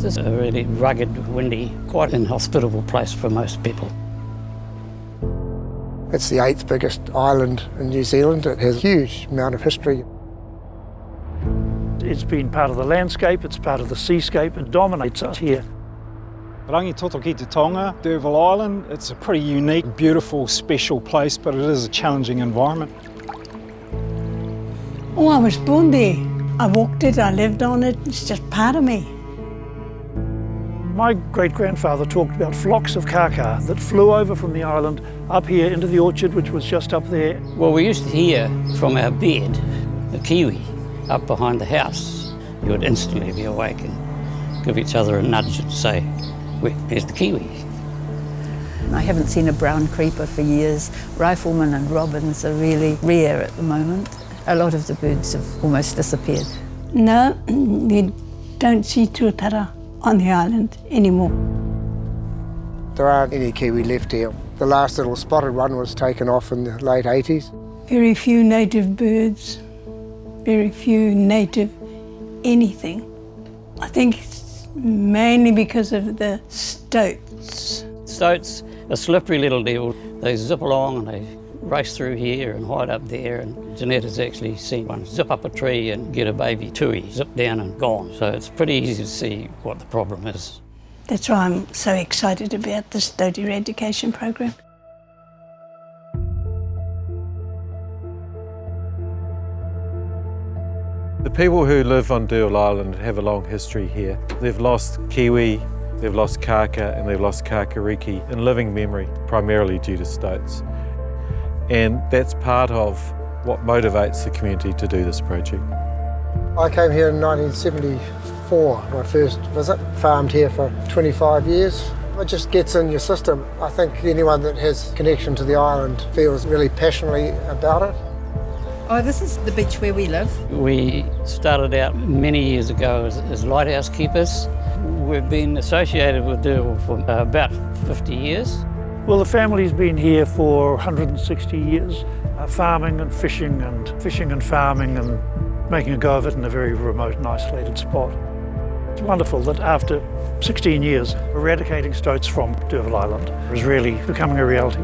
This is a really rugged, windy, quite inhospitable place for most people. It's the 8th biggest island in New Zealand. It has a huge amount of history. It's been part of the landscape, it's part of the seascape, and dominates us here. Rangitoto Birdsong, Stoat Island. It's a pretty unique, beautiful, special place, but it is a challenging environment. Oh, I was born there. I walked it, I lived on it, it's just part of me. My great-grandfather talked about flocks of kaka that flew over from the island up here into the orchard, which was just up there. Well, we used to hear from our bed the kiwi up behind the house. You would instantly be awake and give each other a nudge and say, "Where's the kiwi?" I haven't seen a brown creeper for years. Riflemen and robins are really rare at the moment. A lot of the birds have almost disappeared. No, we don't see tuatara on the island anymore. There aren't any kiwi left here. The last little spotted one was taken off in the late 80s. Very few native birds, very few native anything. I think it's mainly because of the stoats. Stoat's a slippery little devil. They zip along and they race through here and hide up there, and Jeanette has actually seen one zip up a tree and get a baby tui, zip down and gone. So it's pretty easy to see what the problem is. That's why I'm so excited about the Stoat Eradication program. The people who live on Stoat Island have a long history here. They've lost kiwi, they've lost kaka, and they've lost kakariki in living memory, primarily due to stoats. And that's part of what motivates the community to do this project. I came here in 1974, my first visit. Farmed here for 25 years. It just gets in your system. I think anyone that has connection to the island feels really passionately about it. Oh, this is the beach where we live. We started out many years ago as lighthouse keepers. We've been associated with Durwell for about 50 years. Well, the family's been here for 160 years, farming and fishing and farming and making a go of it in a very remote and isolated spot. It's wonderful that after 16 years, eradicating stoats from Stoat Island is really becoming a reality.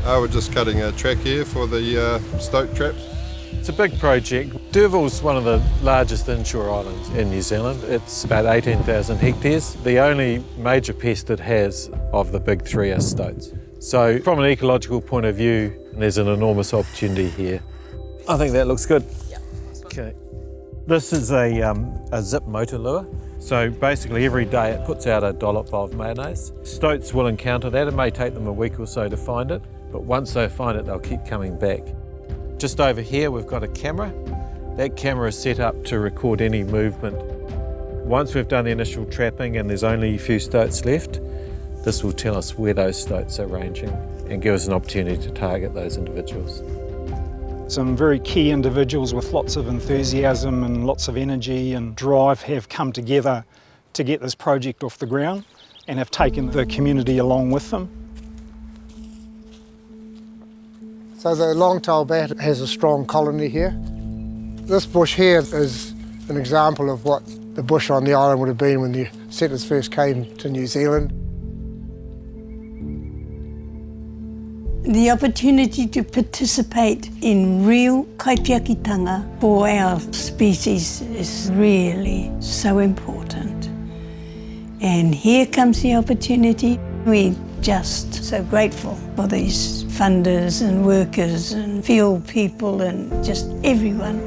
We're just cutting a track here for the stoat traps. It's a big project. Durwell's one of the largest inshore islands in New Zealand. It's about 18,000 hectares. The only major pest it has of the big three are stoats. So from an ecological point of view, there's an enormous opportunity here. I think that looks good. Yeah. Okay. This is a zip motor lure. So basically every day it puts out a dollop of mayonnaise. Stoats will encounter that. It may take them a week or so to find it, but once they find it, they'll keep coming back. Just over here, we've got a camera. That camera is set up to record any movement. Once we've done the initial trapping and there's only a few stoats left, this will tell us where those stoats are ranging and give us an opportunity to target those individuals. Some very key individuals with lots of enthusiasm and lots of energy and drive have come together to get this project off the ground and have taken the community along with them. So the long-tailed bat has a strong colony here. This bush here is an example of what the bush on the island would have been when the settlers first came to New Zealand. The opportunity to participate in real kaitiakitanga for our species is really so important. And here comes the opportunity. We're just so grateful for these funders and workers and field people and just everyone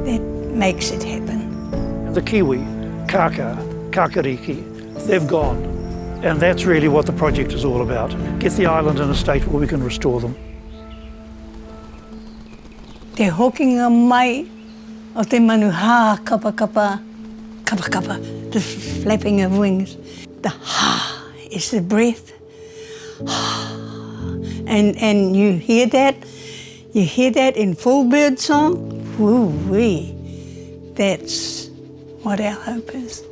that makes it happen. The kiwi, kaka, kakariki, they've gone. And that's really what the project is all about. Get the island in a state where we can restore them. Te hokinga mai o te manu ha kapa kapa, kapa kapa, the flapping of wings. The ha is the breath. And you hear that in full bird song. Woo-wee. That's what our hope is.